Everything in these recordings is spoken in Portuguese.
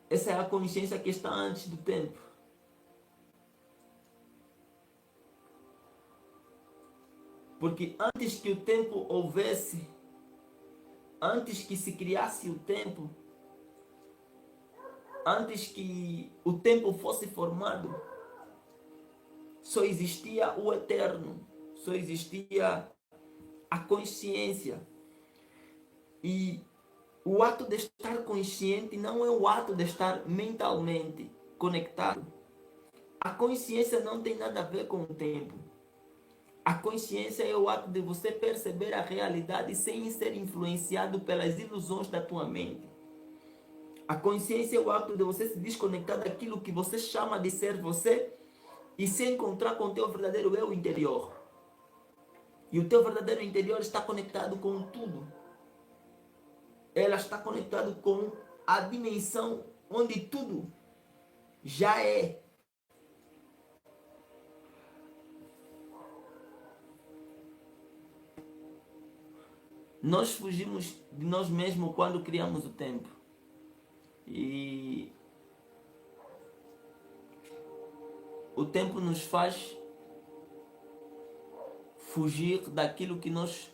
Essa é a consciência que está antes do tempo. Porque antes que o tempo houvesse, antes que se criasse o tempo, antes que o tempo fosse formado, só existia o eterno, só existia a consciência. E o ato de estar consciente não é o ato de estar mentalmente conectado. A consciência não tem nada a ver com o tempo. A consciência é o ato de você perceber a realidade sem ser influenciado pelas ilusões da tua mente. A consciência é o ato de você se desconectar daquilo que você chama de ser você e se encontrar com o teu verdadeiro eu interior. E o teu verdadeiro interior está conectado com tudo. Ela está conectado com a dimensão onde tudo já é. Nós fugimos de nós mesmos quando criamos o tempo. E o tempo nos faz fugir daquilo que nós...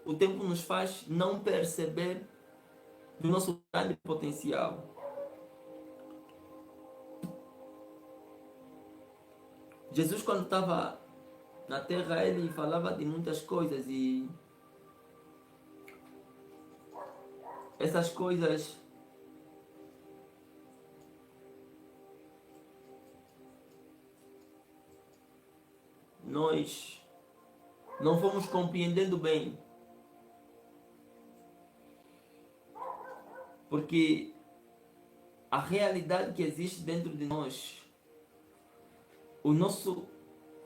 o tempo nos faz não perceber do nosso grande potencial. Jesus, quando estava na Terra, ele falava de muitas coisas e essas coisas nós não fomos compreendendo bem, porque a realidade que existe dentro de nós,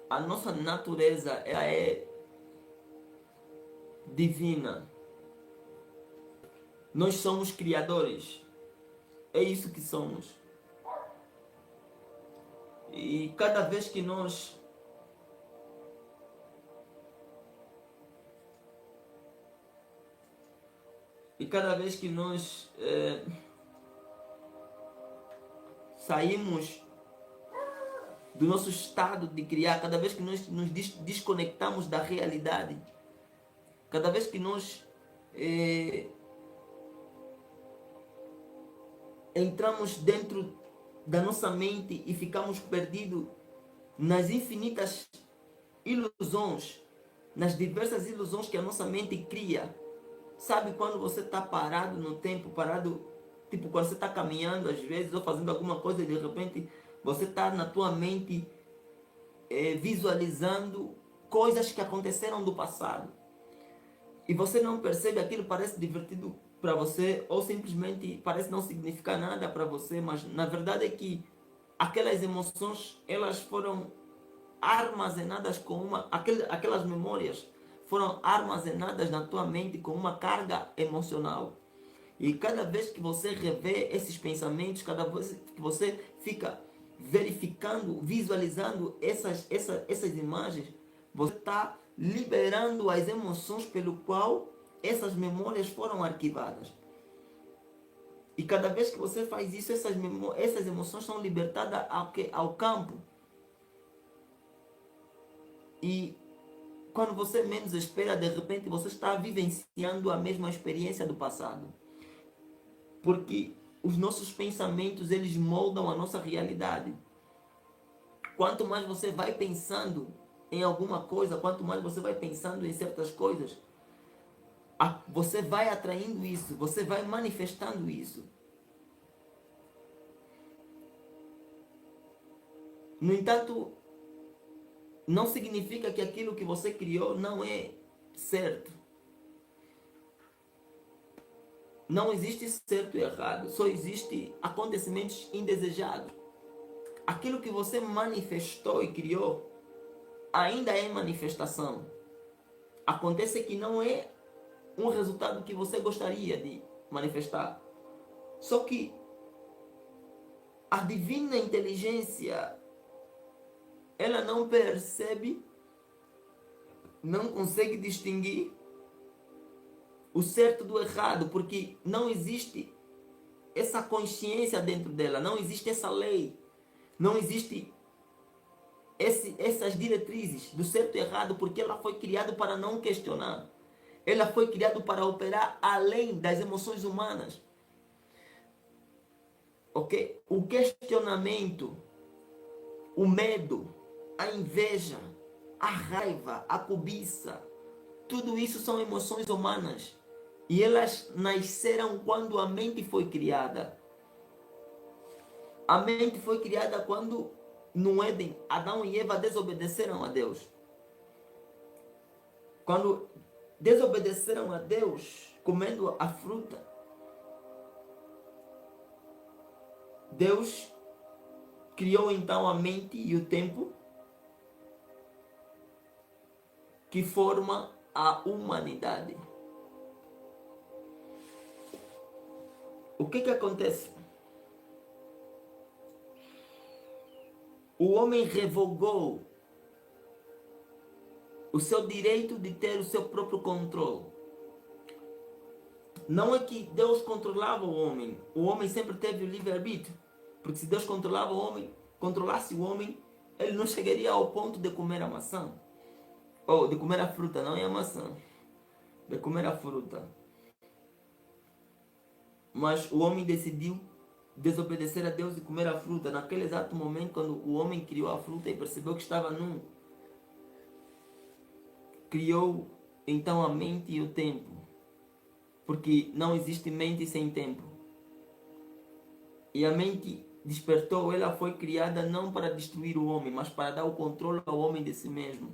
a nossa natureza, ela é divina. Nós somos criadores. É isso que somos. E cada vez que nós saímos do nosso estado de criar, cada vez que nós nos desconectamos da realidade, cada vez que nós entramos dentro da nossa mente e ficamos perdidos nas infinitas ilusões, nas diversas ilusões que a nossa mente cria. Sabe quando você está parado no tempo, parado, tipo quando você está caminhando às vezes ou fazendo alguma coisa e de repente você está na tua mente visualizando coisas que aconteceram do passado e você não percebe, aquilo parece divertido para você ou simplesmente parece não significar nada para você, mas na verdade é que aquelas emoções, elas foram armazenadas com aquelas memórias foram armazenadas na tua mente com uma carga emocional. E cada vez que você revê esses pensamentos, cada vez que você fica verificando, visualizando essas imagens, você está liberando as emoções pelo qual essas memórias foram arquivadas. E cada vez que você faz isso, essas emoções são libertadas ao campo. E quando você menos espera, de repente você está vivenciando a mesma experiência do passado. Porque os nossos pensamentos, eles moldam a nossa realidade. Quanto mais você vai pensando em alguma coisa, quanto mais você vai pensando em certas coisas, você vai atraindo isso, você vai manifestando isso. No entanto, não significa que aquilo que você criou não é certo. Não existe certo e errado, só existe acontecimentos indesejados. Aquilo que você manifestou e criou ainda é manifestação. Acontece que não é um resultado que você gostaria de manifestar. Só que a divina inteligência, ela não percebe, não consegue distinguir o certo do errado, porque não existe essa consciência dentro dela, não existe essa lei, não existe essas diretrizes do certo e errado, porque ela foi criada para não questionar. Ela foi criada para operar além das emoções humanas. Ok? O questionamento, o medo, a inveja, a raiva, a cobiça, tudo isso são emoções humanas. E elas nasceram quando a mente foi criada. A mente foi criada quando, no Éden, Adão e Eva desobedeceram a Deus. Quando desobedeceram a Deus, comendo a fruta, Deus criou então a mente e o tempo que forma a humanidade. O que acontece? O homem revogou o seu direito de ter o seu próprio controle. Não é que Deus controlava o homem sempre teve o livre-arbítrio. Porque se Deus controlava o homem, controlasse o homem, ele não chegaria ao ponto de comer a maçã. Ou de comer a fruta, não é a maçã. De comer a fruta. Mas o homem decidiu desobedecer a Deus e comer a fruta. Naquele exato momento, quando o homem criou a fruta e percebeu que estava nu, criou então a mente e o tempo. Porque não existe mente sem tempo. E a mente despertou, ela foi criada não para destruir o homem, mas para dar o controle ao homem de si mesmo.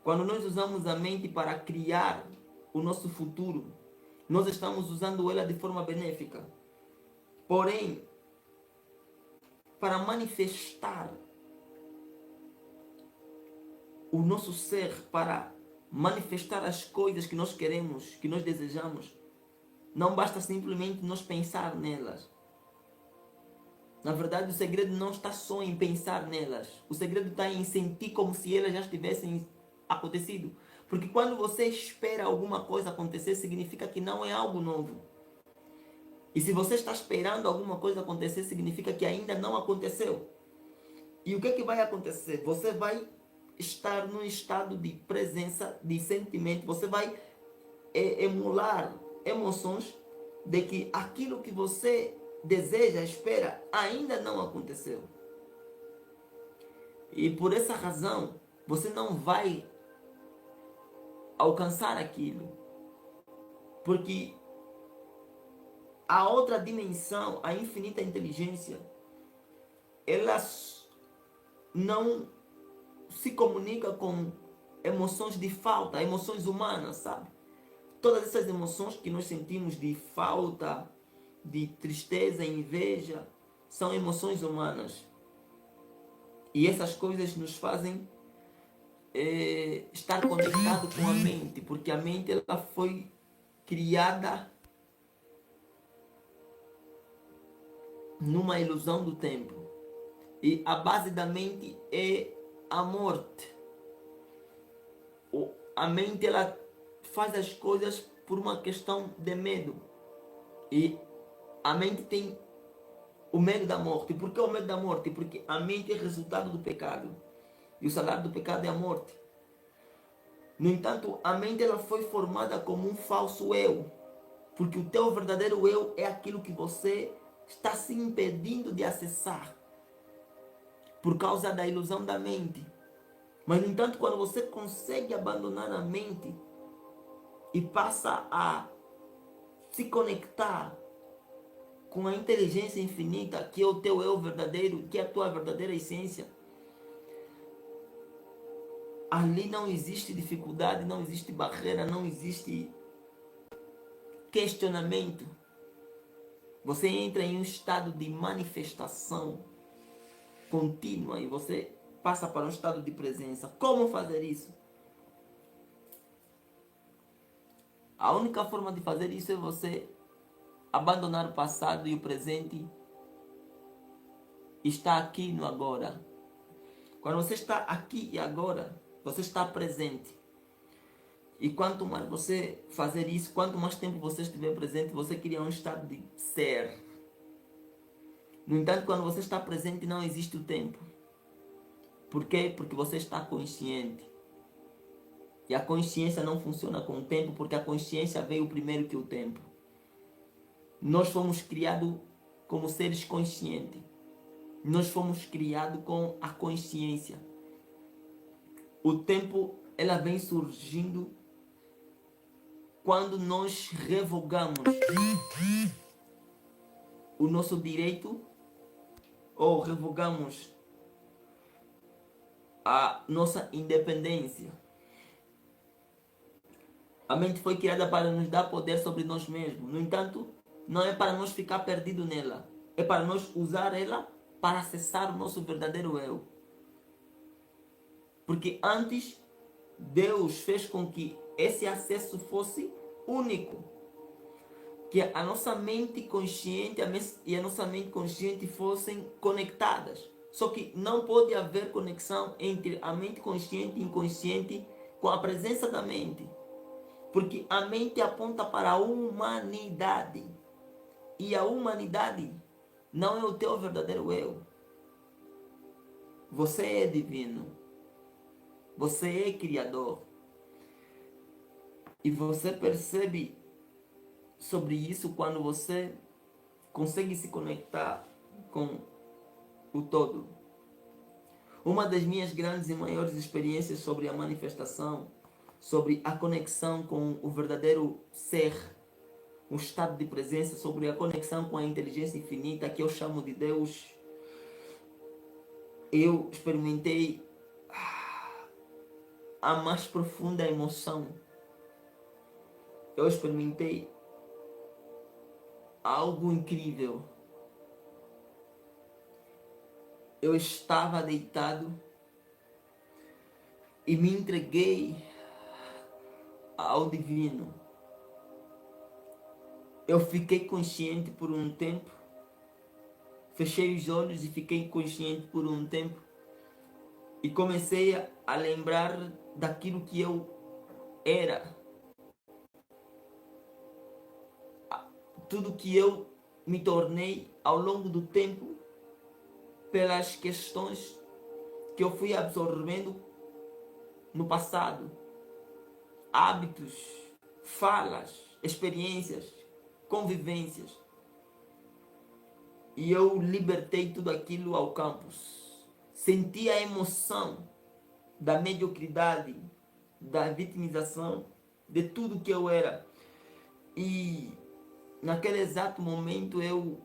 Quando nós usamos a mente para criar o nosso futuro, nós estamos usando ela de forma benéfica. Porém, para manifestar o nosso ser, para manifestar as coisas que nós queremos, que nós desejamos, não basta simplesmente nós pensar nelas. Na verdade, o segredo não está só em pensar nelas. O segredo está em sentir como se elas já tivessem acontecido. Porque quando você espera alguma coisa acontecer, significa que não é algo novo. E se você está esperando alguma coisa acontecer, significa que ainda não aconteceu. E o que vai acontecer? Você vai estar num estado de presença, de sentimento. Você vai emular emoções de que aquilo que você deseja, espera, ainda não aconteceu. E por essa razão, você não vai alcançar aquilo. Porque a outra dimensão, a infinita inteligência, ela não se comunica com emoções de falta, emoções humanas, sabe? Todas essas emoções que nós sentimos de falta, de tristeza, inveja, são emoções humanas. E essas coisas nos fazem estar conectado com a mente, porque a mente ela foi criada numa ilusão do tempo. E a base da mente é a morte. A mente ela faz as coisas por uma questão de medo. E a mente tem o medo da morte. Por que o medo da morte? Porque a mente é resultado do pecado. E o salário do pecado é a morte. No entanto, a mente ela foi formada como um falso eu. Porque o teu verdadeiro eu é aquilo que você está se impedindo de acessar. Por causa da ilusão da mente. Mas, no entanto, quando você consegue abandonar a mente e passa a se conectar com a inteligência infinita, que é o teu eu verdadeiro, que é a tua verdadeira essência, ali não existe dificuldade, não existe barreira, não existe questionamento. Você entra em um estado de manifestação contínua e você passa para um estado de presença. Como fazer isso? A única forma de fazer isso é você abandonar o passado e o presente e estar aqui no agora. Quando você está aqui e agora, você está presente. E quanto mais você fazer isso, quanto mais tempo você estiver presente, você cria um estado de ser. No entanto, quando você está presente, não existe o tempo. Por quê? Porque você está consciente. E a consciência não funciona com o tempo, porque a consciência veio primeiro que o tempo. Nós fomos criados como seres conscientes. Nós fomos criados com a consciência. O tempo, ela vem surgindo quando nós revogamos o nosso direito ou revogamos a nossa independência. A mente foi criada para nos dar poder sobre nós mesmos. No entanto, não é para nós ficar perdido nela. É para nós usar ela para acessar o nosso verdadeiro eu. Porque antes, Deus fez com que esse acesso fosse único. Que a nossa mente consciente e a nossa mente consciente fossem conectadas. Só que não pode haver conexão entre a mente consciente e inconsciente com a presença da mente. Porque a mente aponta para a humanidade. E a humanidade não é o teu verdadeiro eu. Você é divino. Você é criador. E você percebe sobre isso quando você consegue se conectar com o todo. Uma das minhas grandes e maiores experiências sobre a manifestação, sobre a conexão com o verdadeiro ser, um estado de presença, sobre a conexão com a inteligência infinita, que eu chamo de Deus, eu experimentei a mais profunda emoção. Eu experimentei algo incrível. Eu estava deitado e me entreguei ao divino. Eu fiquei consciente por um tempo. Fechei os olhos e fiquei consciente por um tempo. E comecei a lembrar daquilo que eu era. Tudo que eu me tornei ao longo do tempo, pelas questões que eu fui absorvendo no passado. Hábitos, falas, experiências, convivências. E eu libertei tudo aquilo ao campus. Senti a emoção da mediocridade, da vitimização, de tudo que eu era. E naquele exato momento eu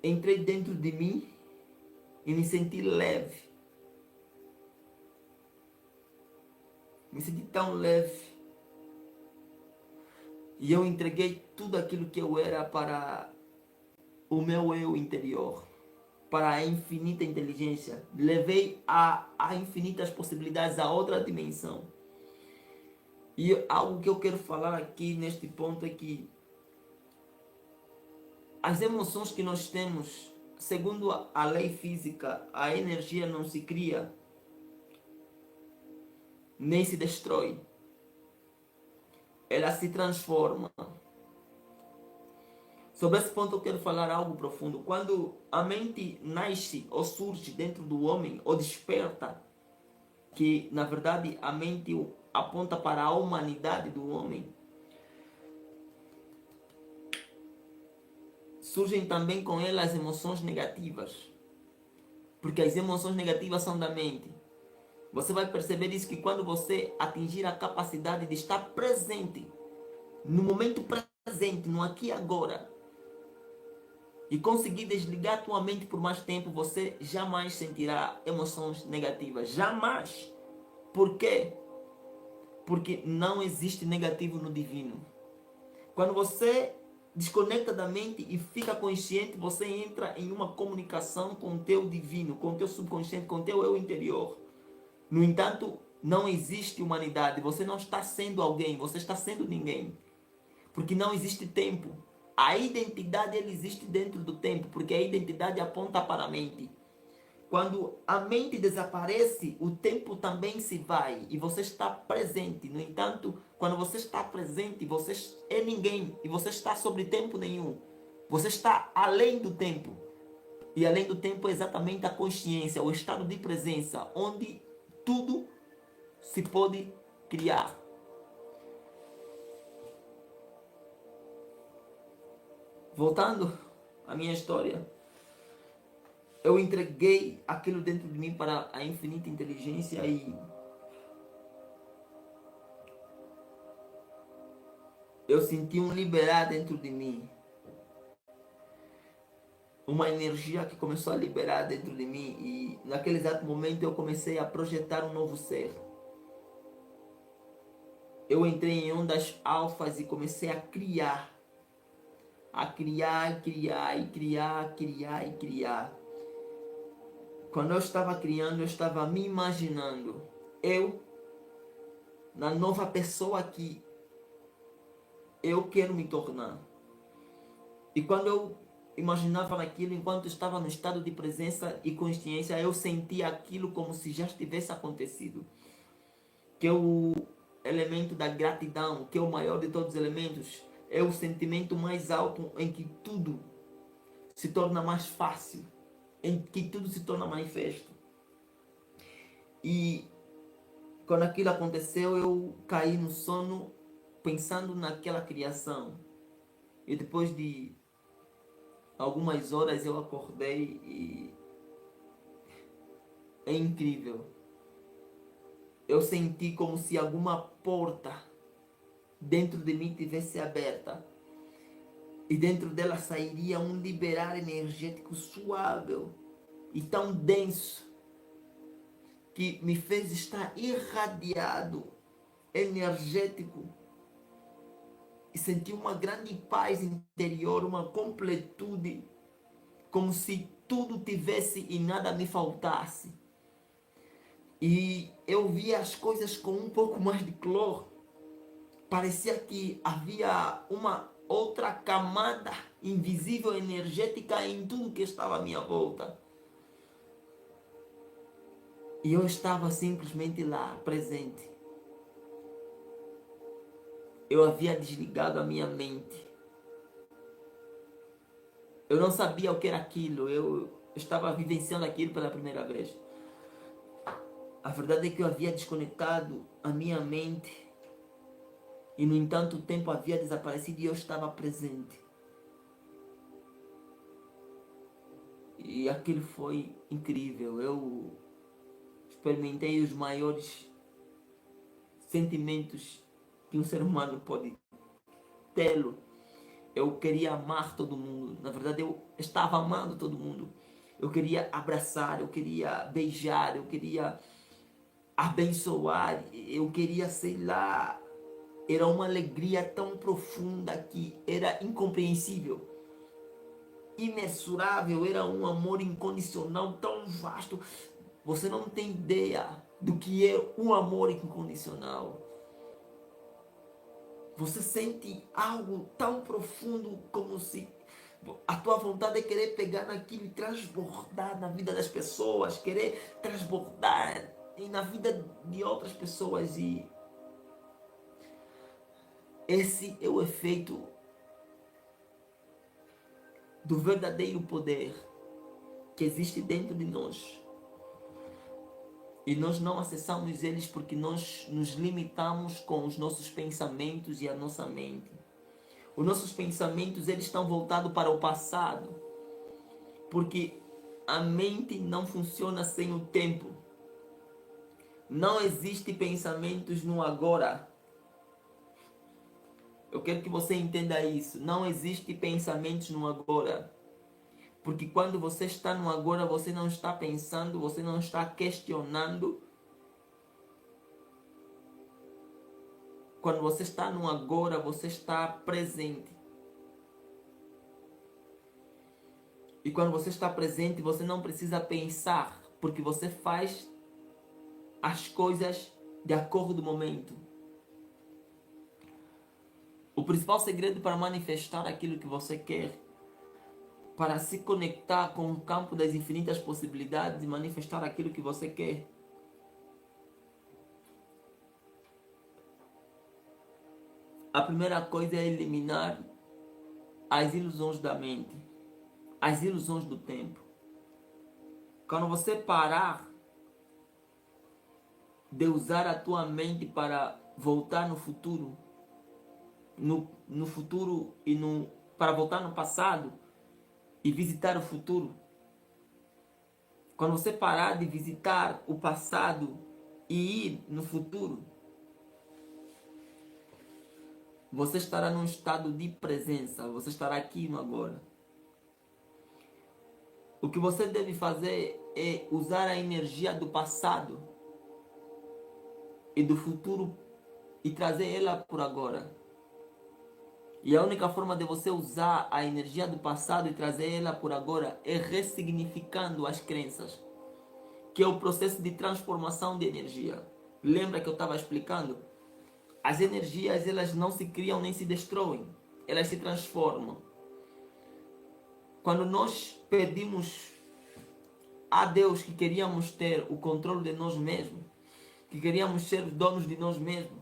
entrei dentro de mim e me senti leve. Me senti tão leve. E eu entreguei tudo aquilo que eu era para o meu eu interior, para a infinita inteligência. Levei a infinitas possibilidades a outra dimensão. E algo que eu quero falar aqui neste ponto é que as emoções que nós temos, segundo a lei física, a energia não se cria nem se destrói. Ela se transforma. Sobre esse ponto eu quero falar algo profundo. Quando a mente nasce ou surge dentro do homem, ou desperta, que na verdade a mente aponta para a humanidade do homem, surgem também com ela as emoções negativas. Porque as emoções negativas são da mente. Você vai perceber isso que quando você atingir a capacidade de estar presente, no momento presente, no aqui e agora, e conseguir desligar a tua mente por mais tempo, você jamais sentirá emoções negativas. Jamais. Por quê? Porque não existe negativo no divino. Quando você desconecta da mente e fica consciente, você entra em uma comunicação com o teu divino, com o teu subconsciente, com o teu eu interior. No entanto, não existe humanidade. Você não está sendo alguém, você está sendo ninguém. Porque não existe tempo. A identidade ela existe dentro do tempo, porque a identidade aponta para a mente. Quando a mente desaparece, o tempo também se vai e você está presente. No entanto, quando você está presente, você é ninguém e você está sobre tempo nenhum. Você está além do tempo. E além do tempo é exatamente a consciência, o estado de presença, onde tudo se pode criar. Voltando à minha história, eu entreguei aquilo dentro de mim para a infinita inteligência e eu senti um liberar dentro de mim. Uma energia que começou a liberar dentro de mim e naquele exato momento eu comecei a projetar um novo ser. Eu entrei em ondas alfas e comecei a criar. Criar. Quando eu estava criando, eu estava me imaginando. Eu, na nova pessoa que eu quero me tornar. E quando eu imaginava naquilo, enquanto estava no estado de presença e consciência, eu sentia aquilo como se já tivesse acontecido. Que é o elemento da gratidão, que é o maior de todos os elementos, é o sentimento mais alto em que tudo se torna mais fácil, em que tudo se torna manifesto. E quando aquilo aconteceu, eu caí no sono pensando naquela criação. E depois de algumas horas eu acordei e é incrível. Eu senti como se alguma porta dentro de mim tivesse aberta. E dentro dela sairia um liberar energético suave e tão denso que me fez estar irradiado, energético. E senti uma grande paz interior, uma completude, como se tudo tivesse e nada me faltasse. E eu via as coisas com um pouco mais de cor. Parecia que havia uma outra camada invisível energética em tudo que estava à minha volta. E eu estava simplesmente lá, presente. Eu havia desligado a minha mente. Eu não sabia o que era aquilo. Eu estava vivenciando aquilo pela primeira vez. A verdade é que eu havia desconectado a minha mente. E no entanto o tempo havia desaparecido e eu estava presente. E aquilo foi incrível. Eu experimentei os maiores sentimentos que um ser humano pode tê-lo. Eu queria amar todo mundo. Na verdade, eu estava amando todo mundo. Eu queria abraçar, eu queria beijar, eu queria abençoar, eu queria, sei lá, era uma alegria tão profunda que era incompreensível, imensurável, era um amor incondicional tão vasto. Você não tem ideia do que é um amor incondicional. Você sente algo tão profundo como se a tua vontade é querer pegar naquilo e transbordar na vida das pessoas, querer transbordar na vida de outras pessoas. E esse é o efeito do verdadeiro poder que existe dentro de nós. E nós não acessamos eles porque nós nos limitamos com os nossos pensamentos e a nossa mente. Os nossos pensamentos, eles estão voltados para o passado, porque a mente não funciona sem o tempo. Não existe pensamentos no agora. Eu quero que você entenda isso. Não existe pensamentos no agora. Porque quando você está no agora, você não está pensando, você não está questionando. Quando você está no agora, você está presente. E quando você está presente, você não precisa pensar, porque você faz as coisas de acordo com o momento. O principal segredo para manifestar aquilo que você quer para se conectar com o campo das infinitas possibilidades e manifestar aquilo que você quer. A primeira coisa é eliminar as ilusões da mente, as ilusões do tempo. Quando você parar de usar a tua mente para voltar no futuro, no futuro e para voltar no passado e visitar o futuro. Quando você parar de visitar o passado e ir no futuro, você estará num estado de presença, você estará aqui no agora. O que você deve fazer é usar a energia do passado e do futuro e trazer ela por agora. E a única forma de você usar a energia do passado e trazer ela por agora é ressignificando as crenças, que é o processo de transformação de energia. Lembra que eu estava explicando? As energias, elas não se criam nem se destroem, elas se transformam. Quando nós pedimos a Deus que queríamos ter o controle de nós mesmos, que queríamos ser os donos de nós mesmos,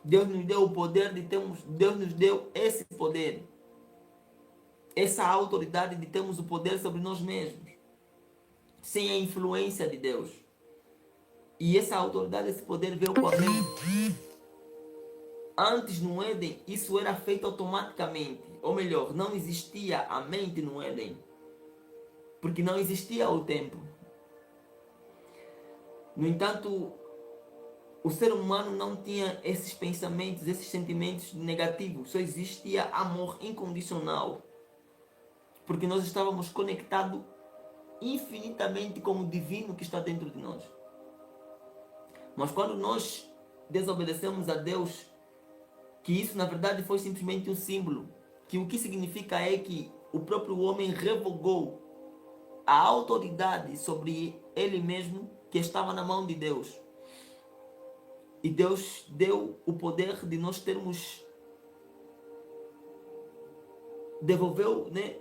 Deus nos deu o poder de termos, Deus nos deu esse poder, essa autoridade de termos o poder sobre nós mesmos, sem a influência de Deus. E essa autoridade, esse poder veio com a mente. Antes no Éden, isso era feito automaticamente. Ou melhor, não existia a mente no Éden, porque não existia o tempo. No entanto, o ser humano não tinha esses pensamentos, esses sentimentos negativos. Só existia amor incondicional. Porque nós estávamos conectados infinitamente com o divino que está dentro de nós. Mas quando nós desobedecemos a Deus, que isso na verdade foi simplesmente um símbolo, que o que significa é que o próprio homem revogou a autoridade sobre ele mesmo que estava na mão de Deus. E Deus deu o poder de nós termos, devolveu, né,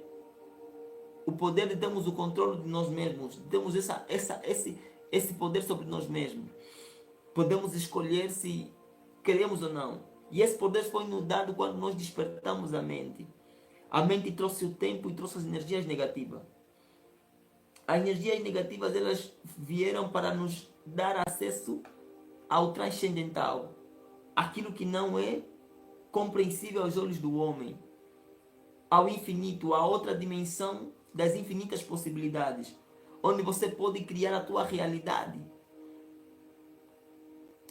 o poder de termos o controle de nós mesmos, temos esse poder sobre nós mesmos. Podemos escolher se queremos ou não. E esse poder foi nos dado quando nós despertamos a mente. A mente trouxe o tempo e trouxe as energias negativas. As energias negativas, elas vieram para nos dar acesso ao transcendental, aquilo que não é compreensível aos olhos do homem, ao infinito, a outra dimensão das infinitas possibilidades, onde você pode criar a tua realidade.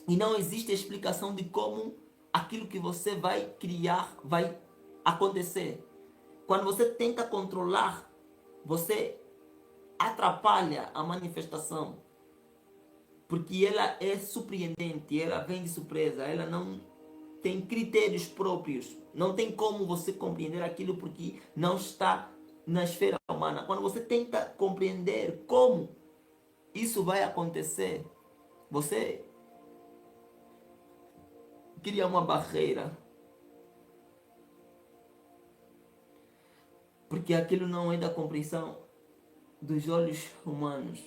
E não existe explicação de como aquilo que você vai criar vai acontecer. Quando você tenta controlar, você atrapalha a manifestação. Porque ela é surpreendente, ela vem de surpresa, ela não tem critérios próprios. Não tem como você compreender aquilo porque não está na esfera humana. Quando você tenta compreender como isso vai acontecer, você cria uma barreira. Porque aquilo não é da compreensão dos olhos humanos.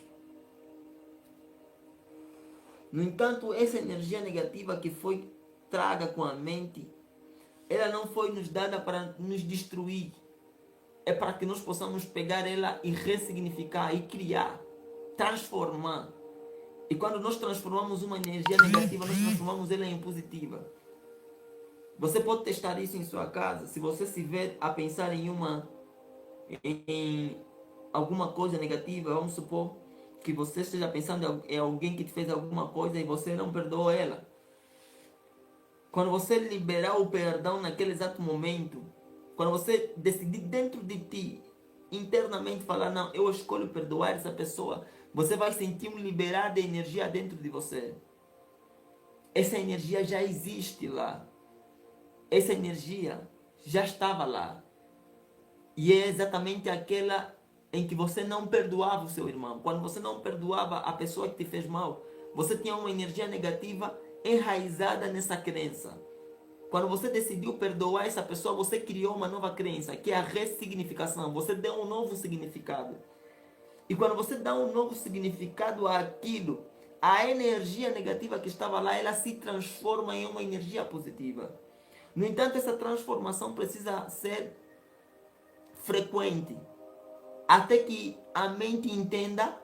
No entanto, essa energia negativa que foi traga com a mente, ela não foi nos dada para nos destruir. É para que nós possamos pegar ela e ressignificar e criar, transformar. E quando nós transformamos uma energia negativa, nós transformamos ela em positiva. Você pode testar isso em sua casa. Se você se vê a pensar em alguma coisa negativa, vamos supor que você esteja pensando em alguém que te fez alguma coisa e você não perdoou ela. Quando você liberar o perdão naquele exato momento, quando você decidir dentro de ti, internamente falar, não, eu escolho perdoar essa pessoa, você vai sentir um liberar de energia dentro de você. Essa energia já existe lá. Essa energia já estava lá. E é exatamente aquela em que você não perdoava o seu irmão. Quando você não perdoava a pessoa que te fez mal, você tinha uma energia negativa enraizada nessa crença. Quando você decidiu perdoar essa pessoa, você criou uma nova crença, que é a ressignificação. Você deu um novo significado. E quando você dá um novo significado àquilo, a energia negativa que estava lá, ela se transforma em uma energia positiva. No entanto, essa transformação precisa ser frequente, até que a mente entenda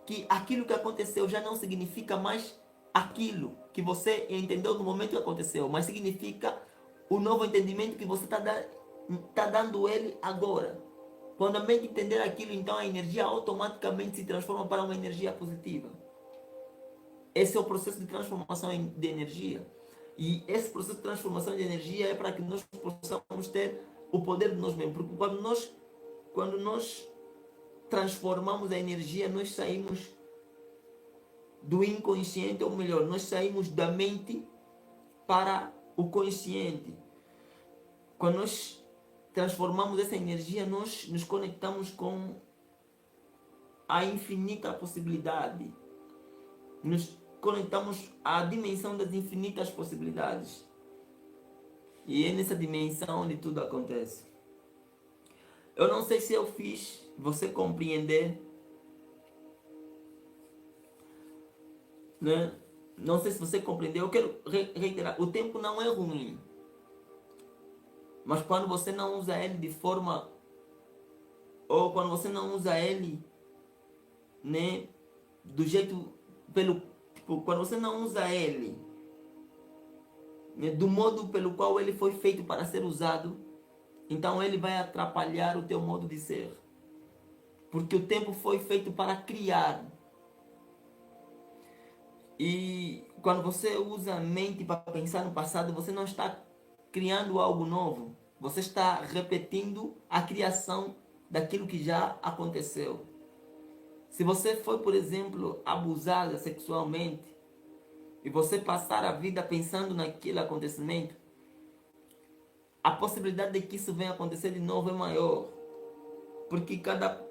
que aquilo que aconteceu já não significa mais aquilo que você entendeu no momento que aconteceu, mas significa o novo entendimento que você está dando ele agora. Quando a mente entender aquilo, então a energia automaticamente se transforma para uma energia positiva. Esse é o processo de transformação de energia. E esse processo de transformação de energia é para que nós possamos ter o poder de nós mesmos. Porque quando nós transformamos a energia, nós saímos do inconsciente, ou melhor, nós saímos da mente para o consciente. Quando nós transformamos essa energia, nós nos conectamos com a infinita possibilidade. Nos conectamos à dimensão das infinitas possibilidades. E é nessa dimensão onde tudo acontece. Eu não sei se eu fiz você compreender, né? Não sei se você compreendeu. Eu quero reiterar, o tempo não é ruim. Mas quando você não usa ele de forma, ou quando você não usa ele, né, do jeito, quando você não usa ele, né, do modo pelo qual ele foi feito para ser usado, então ele vai atrapalhar o teu modo de ser. Porque o tempo foi feito para criar. E quando você usa a mente para pensar no passado, você não está criando algo novo. Você está repetindo a criação daquilo que já aconteceu. Se você foi, por exemplo, abusada sexualmente e você passar a vida pensando naquele acontecimento, a possibilidade de que isso venha acontecer de novo é maior. Porque cada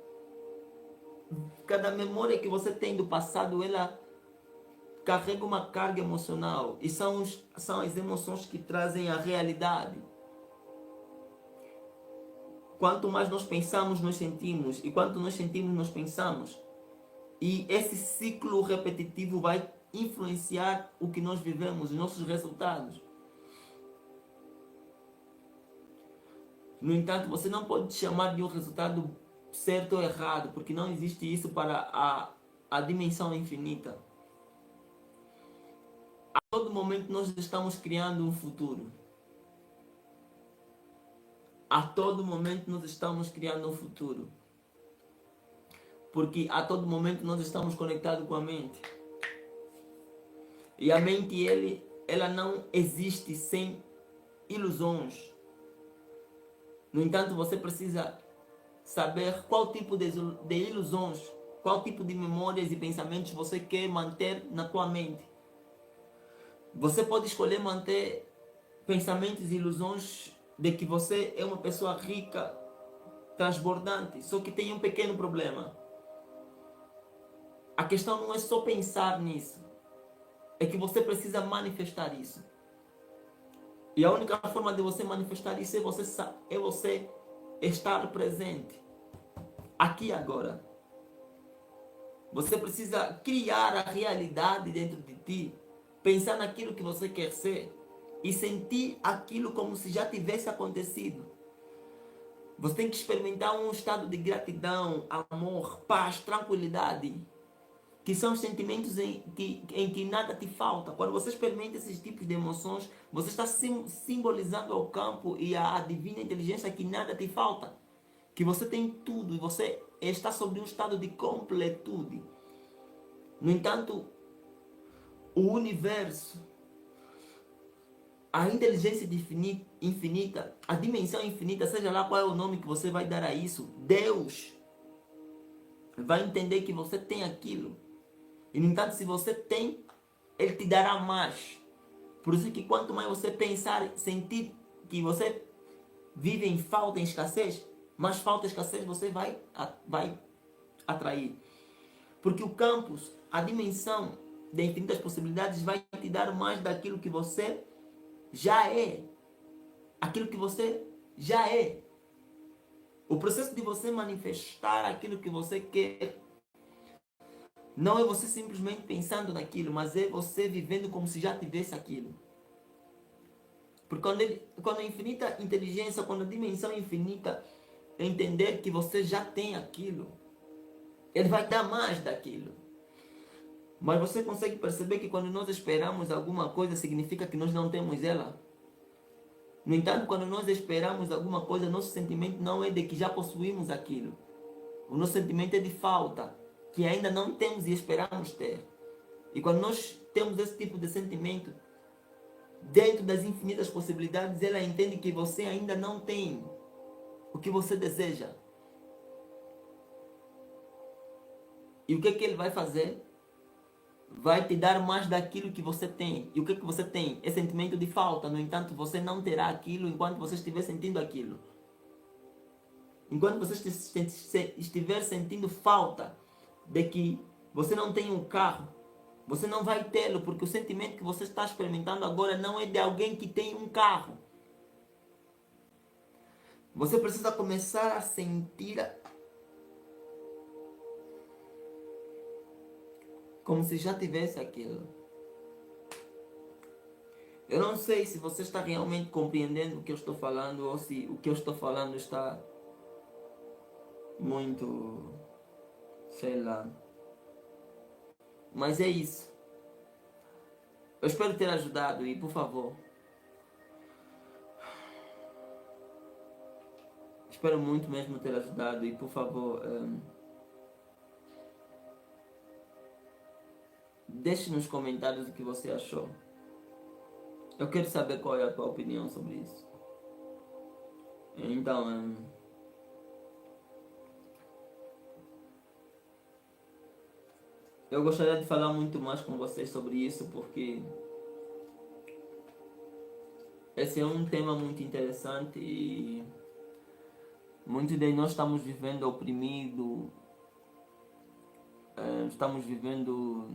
memória que você tem do passado, ela carrega uma carga emocional. E são as emoções que trazem a realidade. Quanto mais nós pensamos, nós sentimos. E quanto nós sentimos, nós pensamos. E esse ciclo repetitivo vai influenciar o que nós vivemos, os nossos resultados. No entanto, você não pode chamar de um resultado certo ou errado, porque não existe isso para a dimensão infinita. A todo momento nós estamos criando um futuro. A todo momento nós estamos criando um futuro. Porque a todo momento nós estamos conectados com a mente. E a mente, ela não existe sem ilusões. No entanto, você precisa saber qual tipo de ilusões, qual tipo de memórias e pensamentos você quer manter na tua mente. Você pode escolher manter pensamentos e ilusões de que você é uma pessoa rica, transbordante, só que tem um pequeno problema. A questão não é só pensar nisso, é que você precisa manifestar isso. E a única forma de você manifestar isso é você estar presente, aqui e agora. Você precisa criar a realidade dentro de ti, pensar naquilo que você quer ser e sentir aquilo como se já tivesse acontecido. Você tem que experimentar um estado de gratidão, amor, paz, tranquilidade, que são os sentimentos em que nada te falta. Quando você experimenta esses tipos de emoções, você está simbolizando ao campo e à divina inteligência que nada te falta, que você tem tudo e você está sobre um estado de completude. No entanto, o universo, a inteligência infinita, a dimensão infinita, seja lá qual é o nome que você vai dar a isso, Deus vai entender que você tem aquilo. E, no entanto, se você tem, Ele te dará mais. Por isso que quanto mais você pensar, sentir que você vive em falta, em escassez, mais falta e escassez você vai atrair. Porque o campus, a dimensão de infinitas possibilidades vai te dar mais daquilo que você já é. aquilo que você já é. O processo de você manifestar aquilo que você quer não é você simplesmente pensando naquilo, mas é você vivendo como se já tivesse aquilo. Porque quando a infinita inteligência, quando a dimensão infinita entender que você já tem aquilo, ele vai dar mais daquilo. Mas você consegue perceber que quando nós esperamos alguma coisa, significa que nós não temos ela. No entanto, quando nós esperamos alguma coisa, nosso sentimento não é de que já possuímos aquilo. O nosso sentimento é de falta, que ainda não temos e esperamos ter. E quando nós temos esse tipo de sentimento, dentro das infinitas possibilidades, ela entende que você ainda não tem o que você deseja. E o que é que ele vai fazer? Vai te dar mais daquilo que você tem. E o que é que você tem? É sentimento de falta. No entanto, você não terá aquilo enquanto você estiver sentindo aquilo. Enquanto você estiver sentindo falta de que você não tem um carro, você não vai tê-lo, porque o sentimento que você está experimentando agora não é de alguém que tem um carro. Você precisa começar a sentir como se já tivesse aquilo. Eu não sei se você está realmente compreendendo o que eu estou falando ou se o que eu estou falando está muito, sei lá. Mas é isso. Eu espero ter ajudado e, por favor, espero muito mesmo ter ajudado e, por favor, deixe nos comentários o que você achou. Eu quero saber qual é a tua opinião sobre isso. Então, eu gostaria de falar muito mais com vocês sobre isso, porque esse é um tema muito interessante e muitos de nós estamos vivendo oprimido, estamos vivendo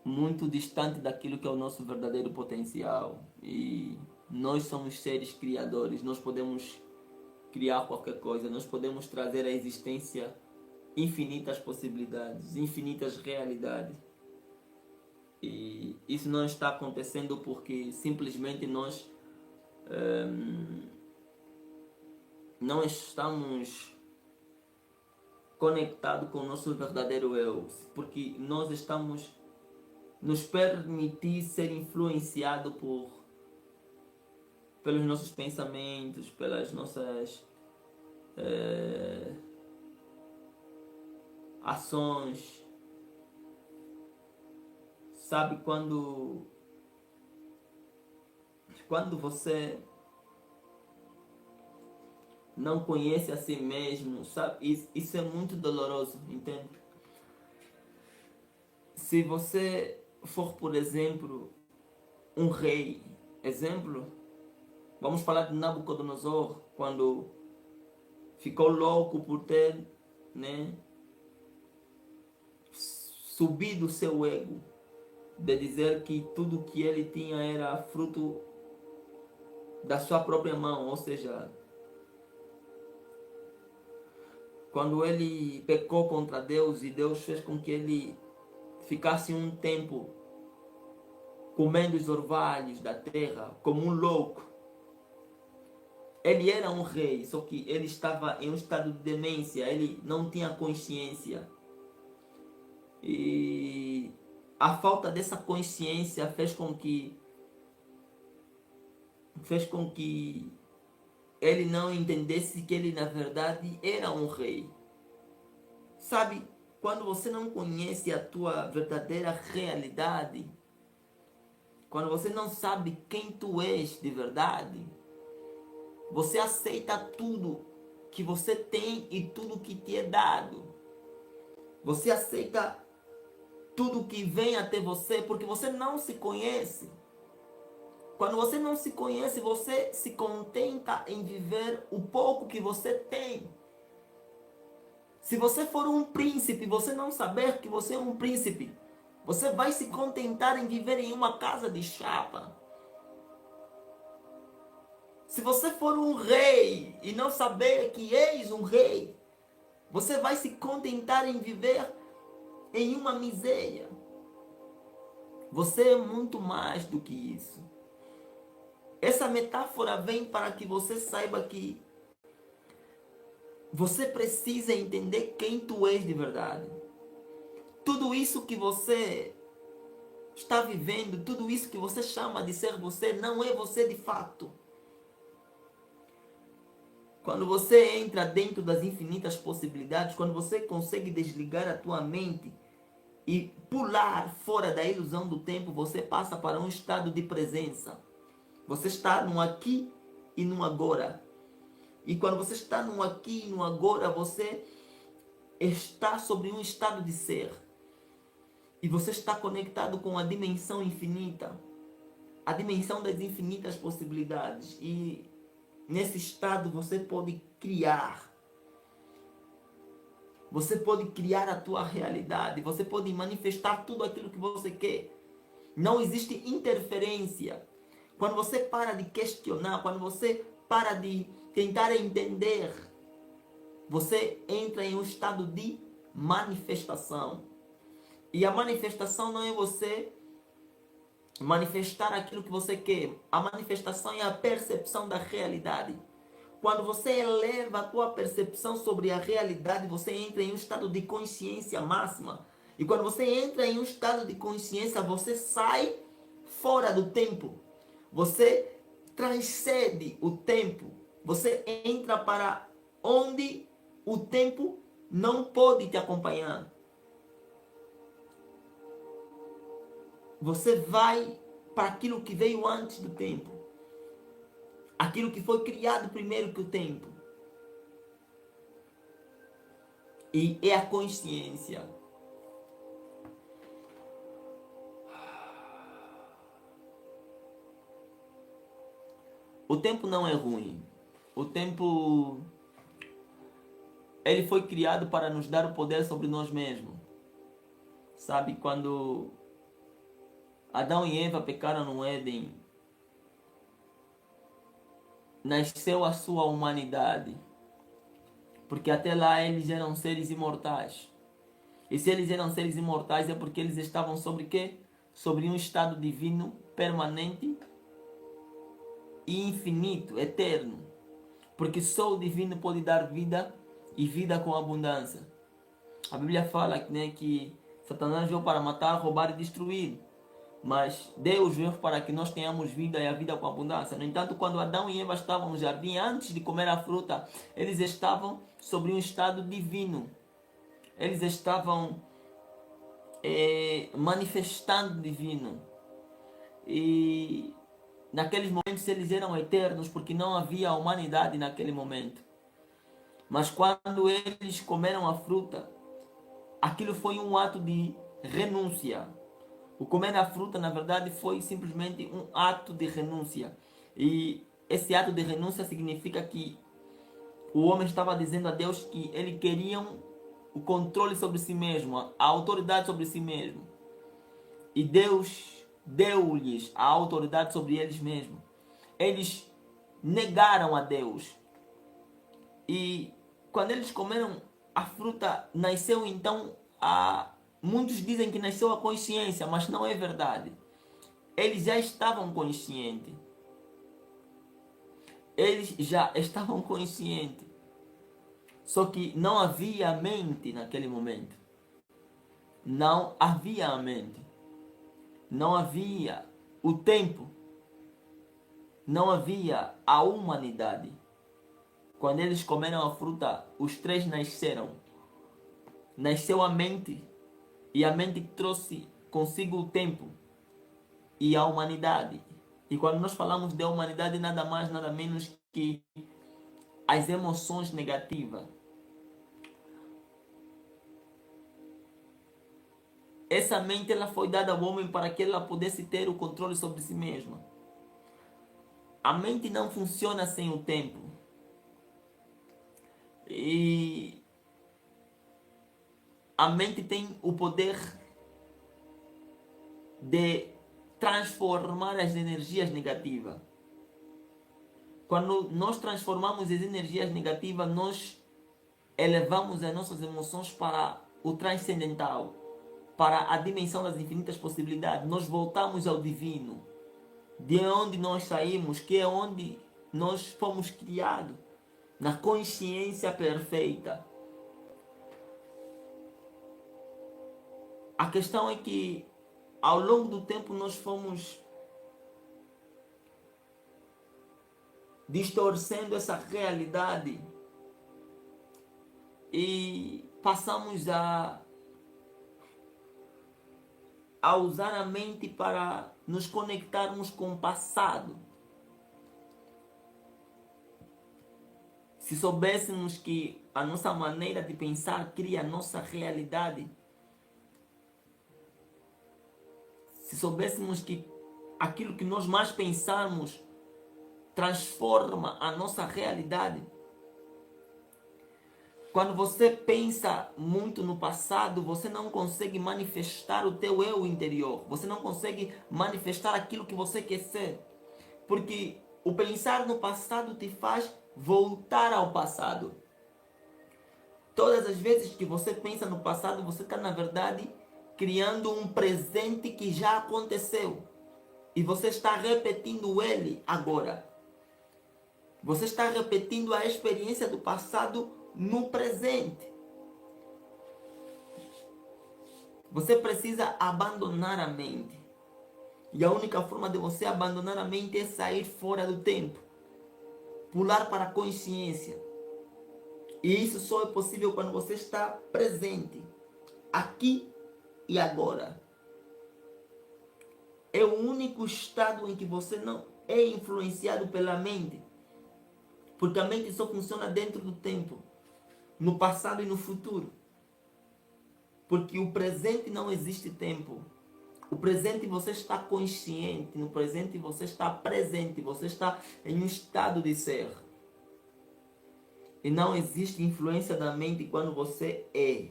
muito distante daquilo que é o nosso verdadeiro potencial. E nós somos seres criadores, nós podemos criar qualquer coisa, nós podemos trazer à existência infinitas possibilidades, infinitas realidades. E isso não está acontecendo porque simplesmente nós não estamos conectados com o nosso verdadeiro eu, porque nós estamos nos permitir ser influenciado pelos nossos pensamentos, pelas nossas ações. Sabe, quando você não conhece a si mesmo, sabe, isso é muito doloroso, entende? Se você for, por exemplo, um rei, vamos falar de Nabucodonosor, quando ficou louco por ter, subido o seu ego, de dizer que tudo que ele tinha era fruto da sua própria mão, ou seja, quando ele pecou contra Deus e Deus fez com que ele ficasse um tempo comendo os orvalhos da terra como um louco. Ele era um rei, só que ele estava em um estado de demência, ele não tinha consciência. E a falta dessa consciência fez com que ele não entendesse que ele na verdade era um rei. Sabe, quando você não conhece a tua verdadeira realidade, quando você não sabe quem tu és de verdade, você aceita tudo que você tem e tudo que te é dado. Você aceita tudo que vem até você porque você não se conhece. Quando você não se conhece, você se contenta em viver o pouco que você tem. Se você for um príncipe, você não saber que você é um príncipe, Você vai se contentar em viver em uma casa de chapa. Se você for um rei e não saber que és um rei, você vai se contentar em viver em uma miséria. Você é muito mais do que isso. Essa metáfora vem para que você saiba que você precisa entender quem tu és de verdade. Tudo isso que você está vivendo, tudo isso que você chama de ser você, não é você de fato. Quando você entra dentro das infinitas possibilidades, quando você consegue desligar a tua mente e pular fora da ilusão do tempo, você passa para um estado de presença. Você está no aqui e no agora. E quando você está no aqui e no agora, você está sobre um estado de ser. E você está conectado com a dimensão infinita, a dimensão das infinitas possibilidades. E nesse estado você pode criar. Você pode criar a tua realidade. Você pode manifestar tudo aquilo que você quer. Não existe interferência. Quando você para de questionar, quando você para de tentar entender, você entra em um estado de manifestação. E a manifestação não é você manifestar aquilo que você quer. A manifestação é a percepção da realidade. Quando você eleva a tua percepção sobre a realidade, você entra em um estado de consciência máxima. E quando você entra em um estado de consciência, você sai fora do tempo. Você transcende o tempo. Você entra para onde o tempo não pode te acompanhar. Você vai para aquilo que veio antes do tempo. Aquilo que foi criado primeiro que o tempo. E é a consciência. O tempo não é ruim. O tempo, ele foi criado para nos dar o poder sobre nós mesmos. Sabe, quando Adão e Eva pecaram no Éden, nasceu a sua humanidade. Porque até lá eles eram seres imortais. E se eles eram seres imortais é porque eles estavam sobre quê? Sobre um estado divino permanente e infinito, eterno. Porque só o divino pode dar vida e vida com abundância. A Bíblia fala, né, que Satanás veio para matar, roubar e destruir. Mas Deus veio para que nós tenhamos vida e a vida com abundância. No entanto, quando Adão e Eva estavam no jardim, antes de comer a fruta, eles estavam sobre um estado divino. Eles estavam manifestando divino. E naqueles momentos eles eram eternos, porque não havia humanidade naquele momento. Mas quando eles comeram a fruta, aquilo foi um ato de renúncia. O comer a fruta, na verdade, foi simplesmente um ato de renúncia. E esse ato de renúncia significa que o homem estava dizendo a Deus que ele queria o controle sobre si mesmo, a autoridade sobre si mesmo. E Deus deu-lhes a autoridade sobre eles mesmos. Eles negaram a Deus. E quando eles comeram a fruta, nasceu então a... Muitos dizem que nasceu a consciência, mas não é verdade. Eles já estavam conscientes. Eles já estavam conscientes. Só que não havia a mente naquele momento. Não havia a mente. Não havia o tempo. Não havia a humanidade. Quando eles comeram a fruta, os três nasceram. Nasceu a mente. E a mente trouxe consigo o tempo e a humanidade. E quando nós falamos de humanidade, nada mais, nada menos que as emoções negativas. Essa mente ela foi dada ao homem para que ela pudesse ter o controle sobre si mesma. A mente não funciona sem o tempo. E a mente tem o poder de transformar as energias negativas. Quando nós transformamos as energias negativas, nós elevamos as nossas emoções para o transcendental, para a dimensão das infinitas possibilidades. Nós voltamos ao divino, de onde nós saímos, que é onde nós fomos criados, na consciência perfeita. A questão é que ao longo do tempo nós fomos distorcendo essa realidade e passamos a usar a mente para nos conectarmos com o passado. Se soubéssemos que a nossa maneira de pensar cria a nossa realidade, se soubéssemos que aquilo que nós mais pensamos transforma a nossa realidade. Quando você pensa muito no passado, você não consegue manifestar o teu eu interior. Você não consegue manifestar aquilo que você quer ser. Porque o pensar no passado te faz voltar ao passado. Todas as vezes que você pensa no passado, você está, na verdade, criando um presente que já aconteceu. E você está repetindo ele agora. Você está repetindo a experiência do passado no presente. Você precisa abandonar a mente. E a única forma de você abandonar a mente é sair fora do tempo. Pular para a consciência. E isso só é possível quando você está presente. Aqui e agora. É o único estado em que você não é influenciado pela mente. Porque a mente só funciona dentro do tempo. No passado e no futuro. Porque o presente não existe tempo. O presente você está consciente. No presente você está presente. Você está em um estado de ser. E não existe influência da mente quando você é.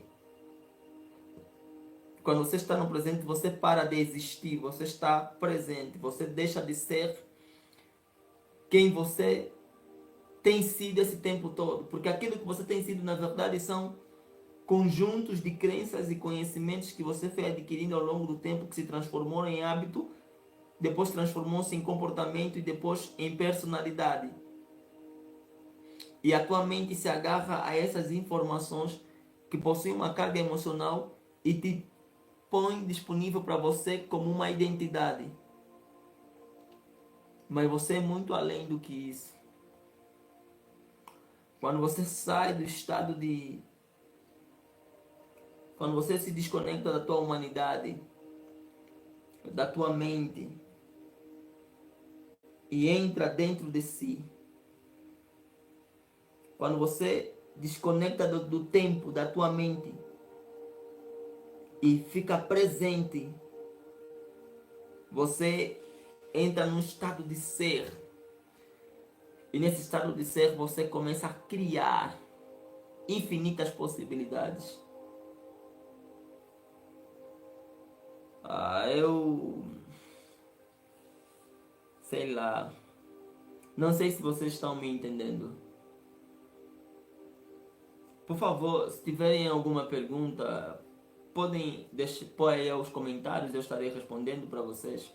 Quando você está no presente, você para de existir. Você está presente. Você deixa de ser quem você tem sido esse tempo todo. Porque aquilo que você tem sido, na verdade, são conjuntos de crenças e conhecimentos que você foi adquirindo ao longo do tempo, que se transformou em hábito, depois transformou-se em comportamento e depois em personalidade. E a tua mente se agarra a essas informações que possuem uma carga emocional e te põe disponível para você como uma identidade. Mas você é muito além do que isso. Quando você sai do estado de... Quando você se desconecta da tua humanidade, da tua mente, e entra dentro de si. Quando você desconecta do tempo, da tua mente, e fica presente, você entra num estado de ser. E nesse estado de ser você começa a criar infinitas possibilidades. Eu... sei lá. Não sei se vocês estão me entendendo. Por favor, se tiverem alguma pergunta, podem pôr aí os comentários, eu estarei respondendo para vocês.